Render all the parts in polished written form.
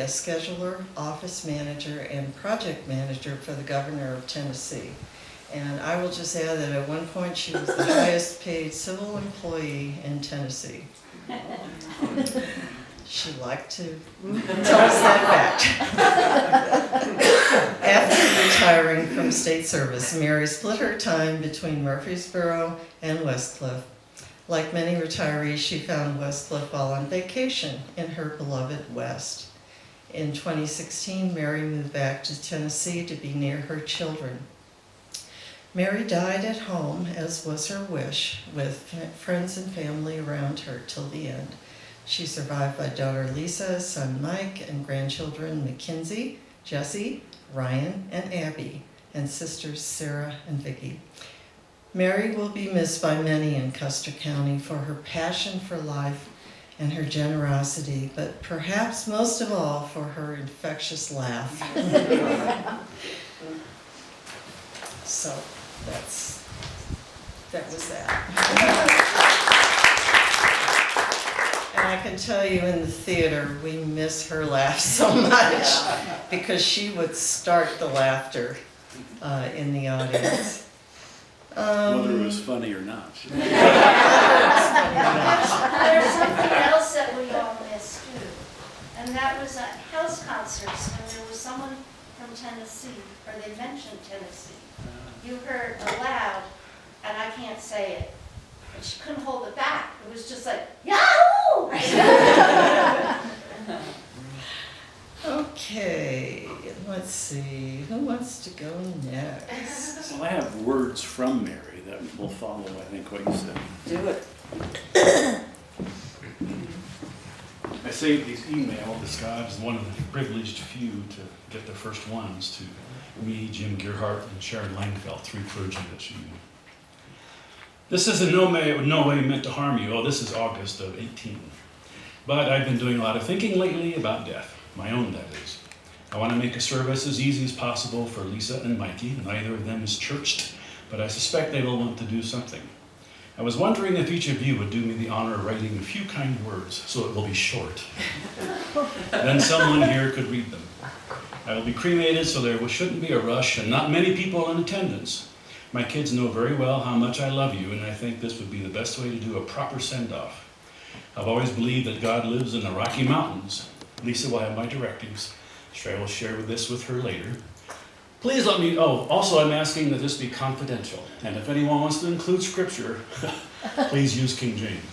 as scheduler, office manager, and project manager for the governor of Tennessee. And I will just add that at one point she was the highest paid civil employee in Tennessee. She liked to tell us that fact. After retiring from state service, Mary split her time between Murfreesboro and Westcliffe. Like many retirees, she found Westcliffe while on vacation in her beloved West. In 2016, Mary moved back to Tennessee to be near her children. Mary died at home, as was her wish, with friends and family around her till the end. She's survived by daughter Lisa, son Mike, and grandchildren Mackenzie, Jesse, Ryan, and Abby, and sisters Sarah and Vicki. Mary will be missed by many in Custer County for her passion for life and her generosity, but perhaps most of all for her infectious laugh. So that was that. And I can tell you in the theater, we miss her laugh so much because she would start the laughter in the audience. Whether it was funny or not. There's something else that we all miss too, and that was at house concerts when there was someone from Tennessee, or they mentioned Tennessee. You heard aloud, and I can't say it, but she couldn't hold it back. It was just like, Yahoo! Okay, let's see, who wants to go next? Well, I have words from Mary that will follow, I think, what you said. Do it. I saved these email as one of the privileged few to get the first ones to me, Jim Gearhart, and Sharon Langfeld, three clergy that she knew. This is in no way meant to harm you. Oh, this is August of 18. But I've been doing a lot of thinking lately about death. My own, that is. I want to make a service as easy as possible for Lisa and Mikey. Neither of them is churched, but I suspect they will want to do something. I was wondering if each of you would do me the honor of writing a few kind words, so it will be short. Then someone here could read them. I will be cremated, so there shouldn't be a rush and not many people in attendance. My kids know very well how much I love you, and I think this would be the best way to do a proper send-off. I've always believed that God lives in the Rocky Mountains. Lisa will have my directives. I will share this with her later. Please let me, also I'm asking that this be confidential. And if anyone wants to include scripture, please use King James.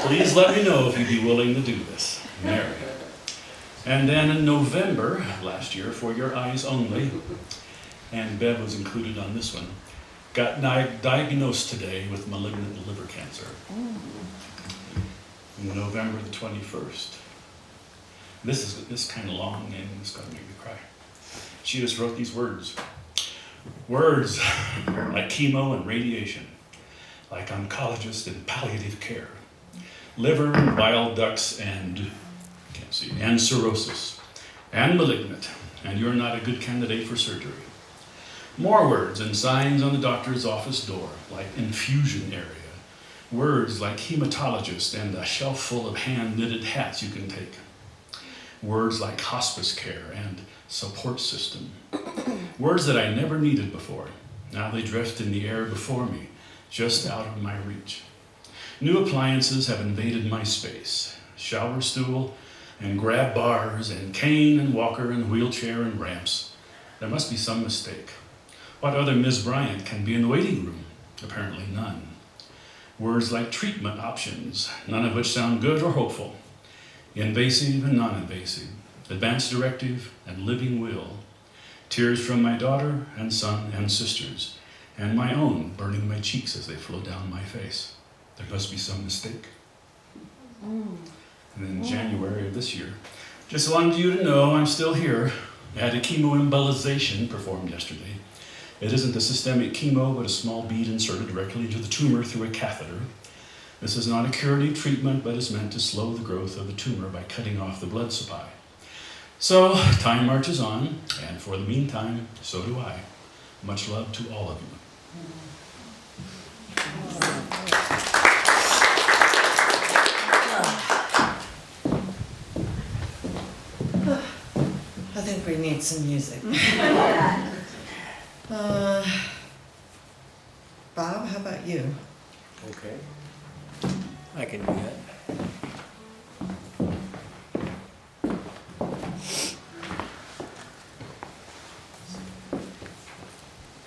Please let me know if you'd be willing to do this. Mary. And then in November last year, for your eyes only, and Bev was included on this one, got diagnosed today with malignant liver cancer. November the 21st. This is kind of long and it's going to make me cry. She just wrote these words. Words like chemo and radiation, like oncologist and palliative care, liver and bile ducts and cirrhosis, and malignant, and you're not a good candidate for surgery. More words and signs on the doctor's office door, like infusion area. Words like hematologist and a shelf full of hand-knitted hats you can take. Words like hospice care and support system. Words that I never needed before. Now they drift in the air before me, just out of my reach. New appliances have invaded my space. Shower stool and grab bars and cane and walker and wheelchair and ramps. There must be some mistake. What other Ms. Bryant can be in the waiting room? Apparently none. Words like treatment options, none of which sound good or hopeful. Invasive and non-invasive, advance directive and living will. Tears from my daughter and son and sisters, and my own burning my cheeks as they flow down my face. There must be some mistake. And in January of this year, just wanted you to know I'm still here. I had a chemoembolization performed yesterday. It isn't a systemic chemo, but a small bead inserted directly into the tumor through a catheter. This is not a curative treatment, but is meant to slow the growth of the tumor by cutting off the blood supply. So, time marches on, and for the meantime, so do I. Much love to all of you. think we need some music. Bob, how about you? Okay. I can do that.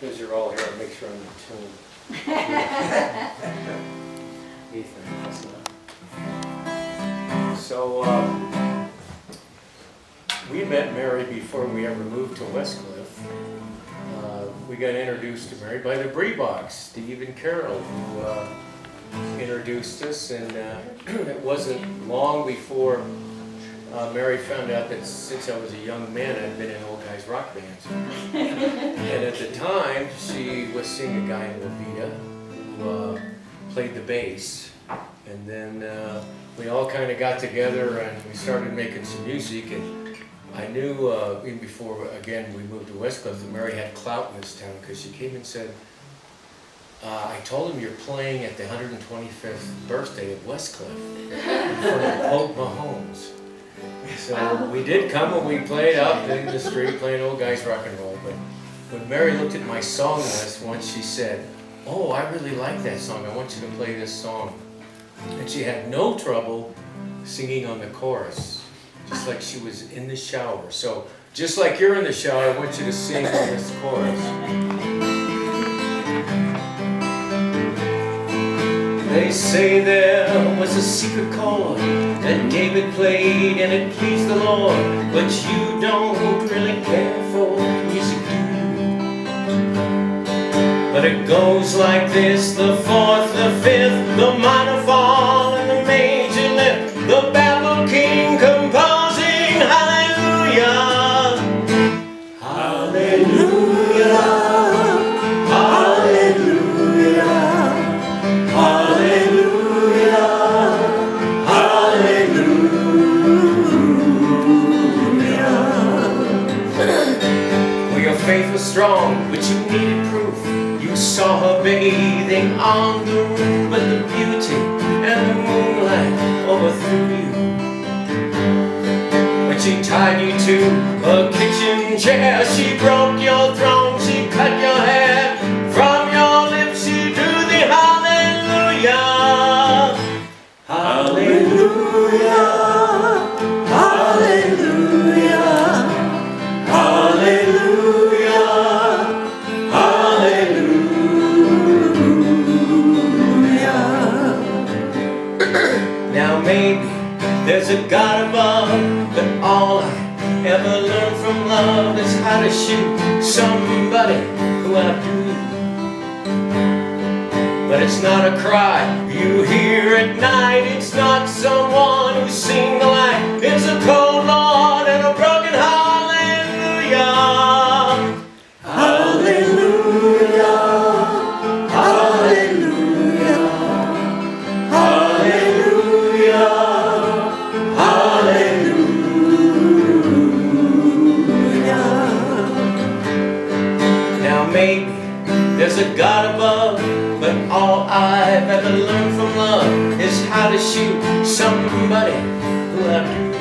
Because you're all here, I'll make sure I'm in tune. Ethan, that's not. So, we met Mary before we ever moved to Westcliffe. We got introduced to Mary by the Breeboks, Steve and Carol, who introduced us, and it wasn't long before Mary found out that since I was a young man, I'd been in old guys rock bands. And at the time, she was seeing a guy in Levita who played the bass. And then we all kind of got together and we started making some music. And I knew even before, again, we moved to Westcliffe, that Mary had clout in this town, because she came and said, I told him you're playing at the 125th birthday of Westcliffe in front of Pope Mahomes. So we did come and we played out in the street playing old guys rock and roll. But when Mary looked at my song list once, she said, oh, I really like that song. I want you to play this song. And she had no trouble singing on the chorus, just like she was in the shower. So just like you're in the shower, I want you to sing on this chorus. They say there was a secret chord that David played and it pleased the Lord, but you don't really care for music, do you? But it goes like this: the fourth, the fifth, the minor fall, and the major lift, the baffled king composing hallelujah, hallelujah. Faith was strong, but you needed proof. You saw her bathing on the roof, but the beauty and the moonlight overthrew you. When she tied you to a kitchen chair, she broke your throne, she cut your hair. From your lips she drew the hallelujah, hallelujah, hallelujah, hallelujah. Now maybe there's a God above, but all I ever learned from love is how to shoot somebody who outdrew you. But it's not a cry you hear at night, it's not someone who's seen the light. It's a cold Lord and a broken hallelujah, hallelujah, hallelujah, hallelujah, hallelujah. Now maybe there's a God above, but all I've ever learned from love is how to shoot somebody who outdrew you.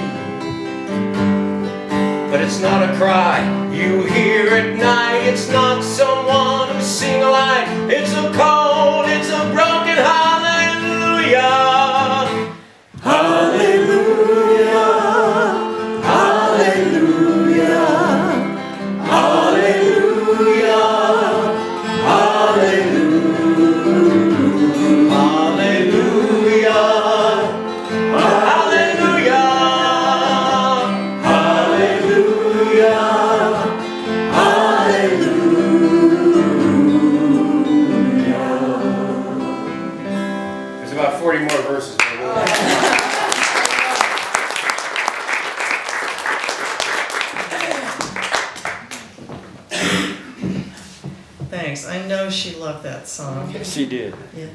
But it's not a cry you hear at night, it's not someone who's seen a light. It's a cold, it's a broken hallelujah, hallelujah, hallelujah, hallelujah, hallelujah, hallelujah, hallelujah, hallelujah, hallelujah. There's about 40 more verses. Thanks. I know she loved that song. Yes, she did. Yeah.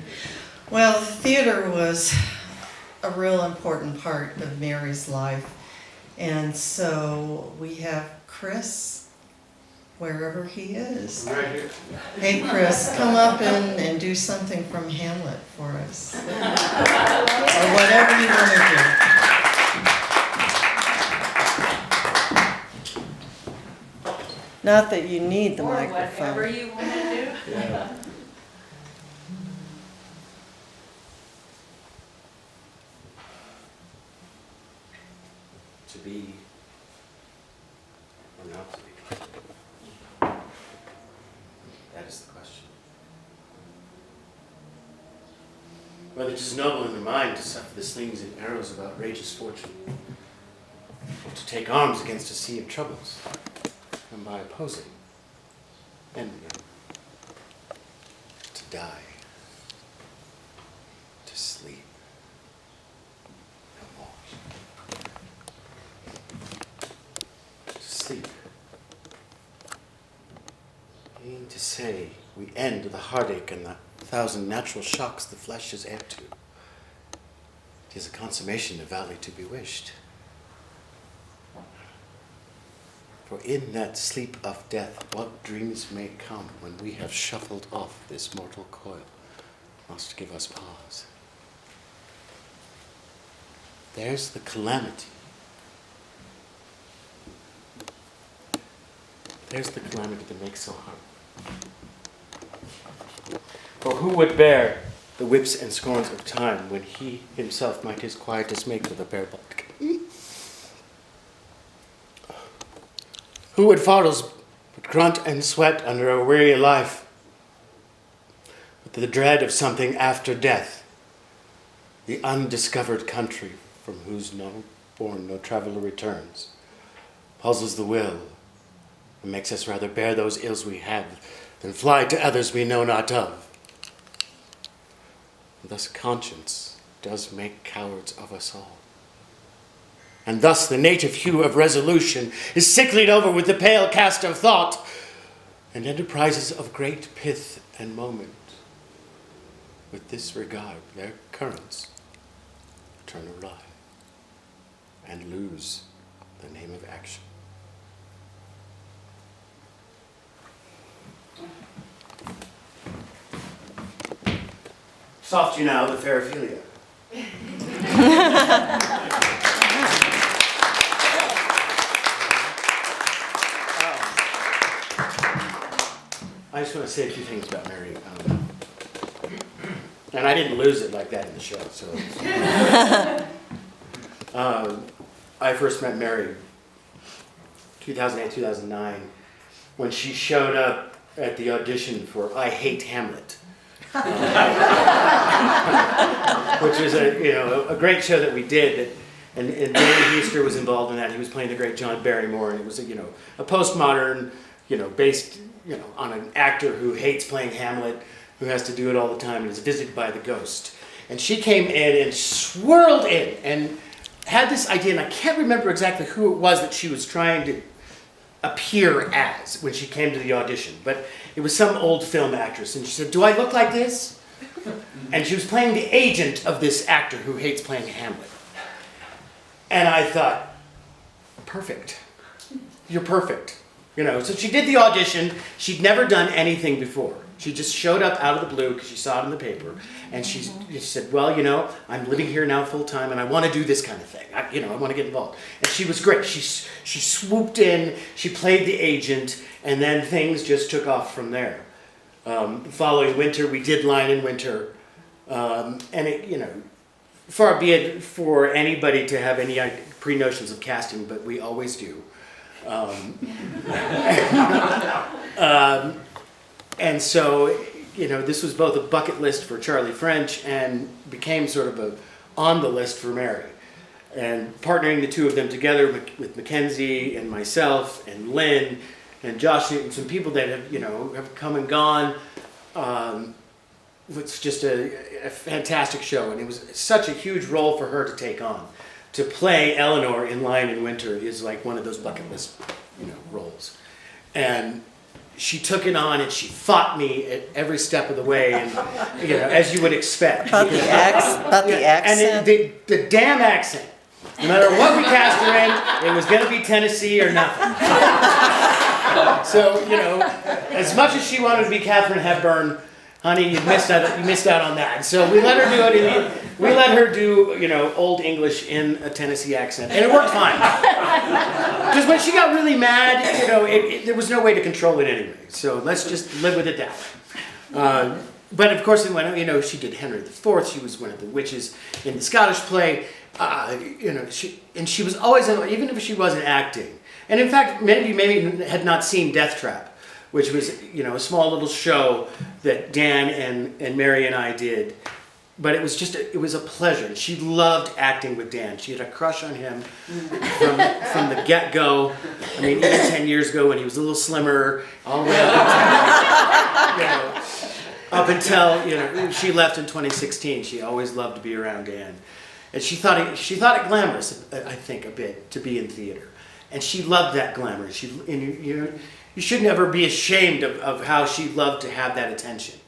Well, theater was a real important part of Mary's life. And so we have Chris, wherever he is. Right here. Hey, Chris, come up and do something from Hamlet for us. Or whatever you want to do. Not that you need the Or whatever microphone. you want to do. Yeah. To be or not to be? That is the question. Whether 'tis noble in the mind to suffer the slings and arrows of outrageous fortune, or to take arms against a sea of troubles, and by opposing, end them, to die, to sleep, no more. To sleep. Meaning to say, we end the heartache and the thousand natural shocks the flesh is heir to. It is a consummation devoutly to be wished. For in that sleep of death, what dreams may come when we have shuffled off this mortal coil must give us pause. There's the calamity. There's the calamity that makes so hard. For who would bear the whips and scorns of time when he himself might his quietest make with a bare bulk? Who would fardels but grunt and sweat under a weary life with the dread of something after death, the undiscovered country from whose no traveler returns, puzzles the will and makes us rather bear those ills we have than fly to others we know not of. Thus conscience does make cowards of us all. And thus the native hue of resolution is sicklied over with the pale cast of thought, and enterprises of great pith and moment, with this regard their currents, turn awry, and lose the name of action. Soft you now, the fair Ophelia. I just want to say a few things about Mary. And I didn't lose it like that in the show. So, I first met Mary 2008, 2009, when she showed up at the audition for I Hate Hamlet. Which was a great show that we did, and Danny Easter was involved in that. He was playing the great John Barrymore, and it was a postmodern, based on an actor who hates playing Hamlet, who has to do it all the time and is visited by the ghost. And she came in and swirled in and had this idea, and I can't remember exactly who it was that she was trying to appear as when she came to the audition, but it was some old film actress, and she said, "Do I look like this?" And she was playing the agent of this actor who hates playing Hamlet. And I thought, perfect. You're perfect. So she did the audition. She'd never done anything before. She just showed up out of the blue because she saw it in the paper. And she said, well, I'm living here now full time and I want to do this kind of thing. I want to get involved. And she was great. She swooped in, she played the agent, and then things just took off from there. The following winter, we did Line in Winter. And it, far be it for anybody to have any pre-notions of casting, but we always do. And so, this was both a bucket list for Charlie French and became sort of a on the list for Mary. And partnering the two of them together with Mackenzie and myself and Lynn and Josh and some people that have come and gone. It's just a fantastic show, and it was such a huge role for her to take on. To play Eleanor in Lion in Winter is like one of those bucket list, roles. And she took it on, and she fought me at every step of the way, and as you would expect. About the accent. And the damn accent. No matter what we cast her in, it was going to be Tennessee or nothing. So, as much as she wanted to be Katharine Hepburn, honey, you missed out on that. So we let her do Old English in a Tennessee accent, and it worked fine. Because when she got really mad, there was no way to control it anyway. So let's just live with it that way. But of course, when she did Henry IV, she was one of the witches in the Scottish play. She was always, even if she wasn't acting. And in fact, many of you maybe had not seen Death Trap, which was a small little show that Dan and Mary and I did. But it was a pleasure. She loved acting with Dan. She had a crush on him from the get-go. I mean, even 10 years ago when he was a little slimmer, all the way up until she left in 2016. She always loved to be around Dan. And she thought it glamorous, I think, a bit, to be in theater. And she loved that glamour. You should never be ashamed of how she loved to have that attention.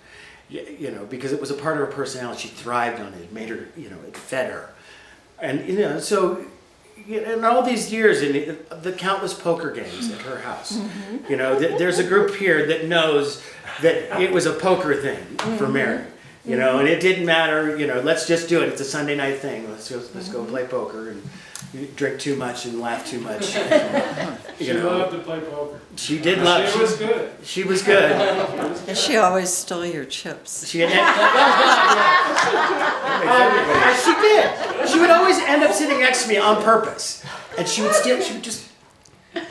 Because it was a part of her personality. She thrived on it. It made her, it fed her. And, so, in all these years, in the countless poker games at her house, there's a group here that knows that it was a poker thing for Mary. And it didn't matter, let's just do it. It's a Sunday night thing. Let's go play poker and drink too much and laugh too much. She loved to play poker. She did love. She was good. She was good. And she always stole your chips. She did. She would always end up sitting next to me on purpose, and she would steal. She would just. That's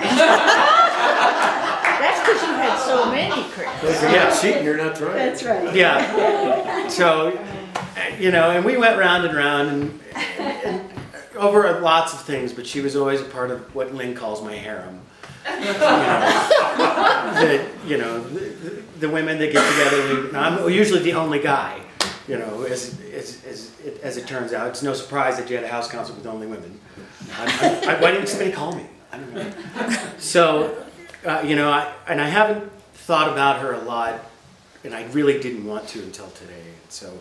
because you had so many, Chris. You're not cheating, you're not trying. That's right. Yeah. So, and we went round and round and over lots of things, but she was always a part of what Lynn calls my harem. The women that get together. I'm usually the only guy. As it turns out, it's no surprise that you had a house concert with only women. Why didn't somebody call me? I don't know. So, I haven't thought about her a lot, and I really didn't want to until today. So,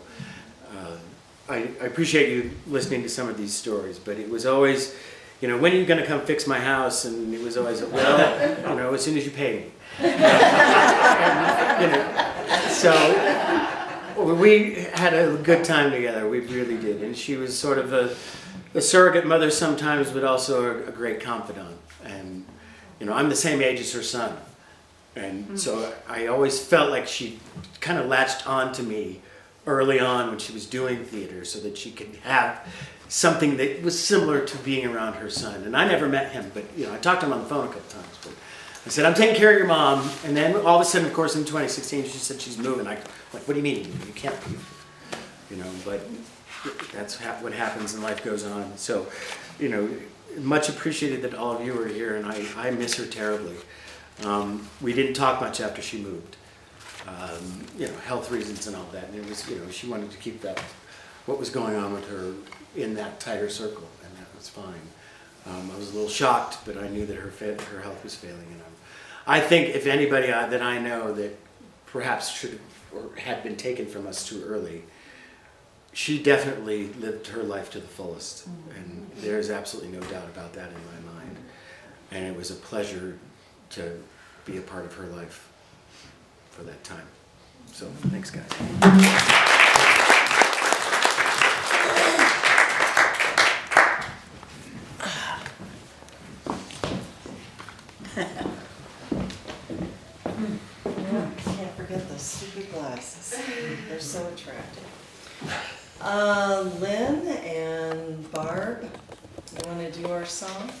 I appreciate you listening to some of these stories, but it was always, when are you going to come fix my house? And it was always, well, as soon as you pay me. So we had a good time together. We really did. And she was sort of a surrogate mother sometimes, but also a great confidant. And, I'm the same age as her son. And so I always felt like she kind of latched on to me early on when she was doing theater so that she could have something that was similar to being around her son. And I never met him, but I talked to him on the phone a couple times. But I said, I'm taking care of your mom. And then all of a sudden, of course, in 2016, she said she's moving. Like, what do you mean? You can't leave. But that's what happens and life goes on. So, much appreciated that all of you were here, and I miss her terribly. We didn't talk much after she moved. Health reasons and all that. And it was, she wanted to keep what was going on with her in that tighter circle, and that was fine. I was a little shocked, but I knew that her health was failing. And I think if anybody that I know that perhaps should or had been taken from us too early, she definitely lived her life to the fullest, and there's absolutely no doubt about that in my mind. And it was a pleasure to be a part of her life for that time. So, thanks, guys. Can't forget those stupid glasses. They're so attractive. Lynn and Barb, you want to do our song?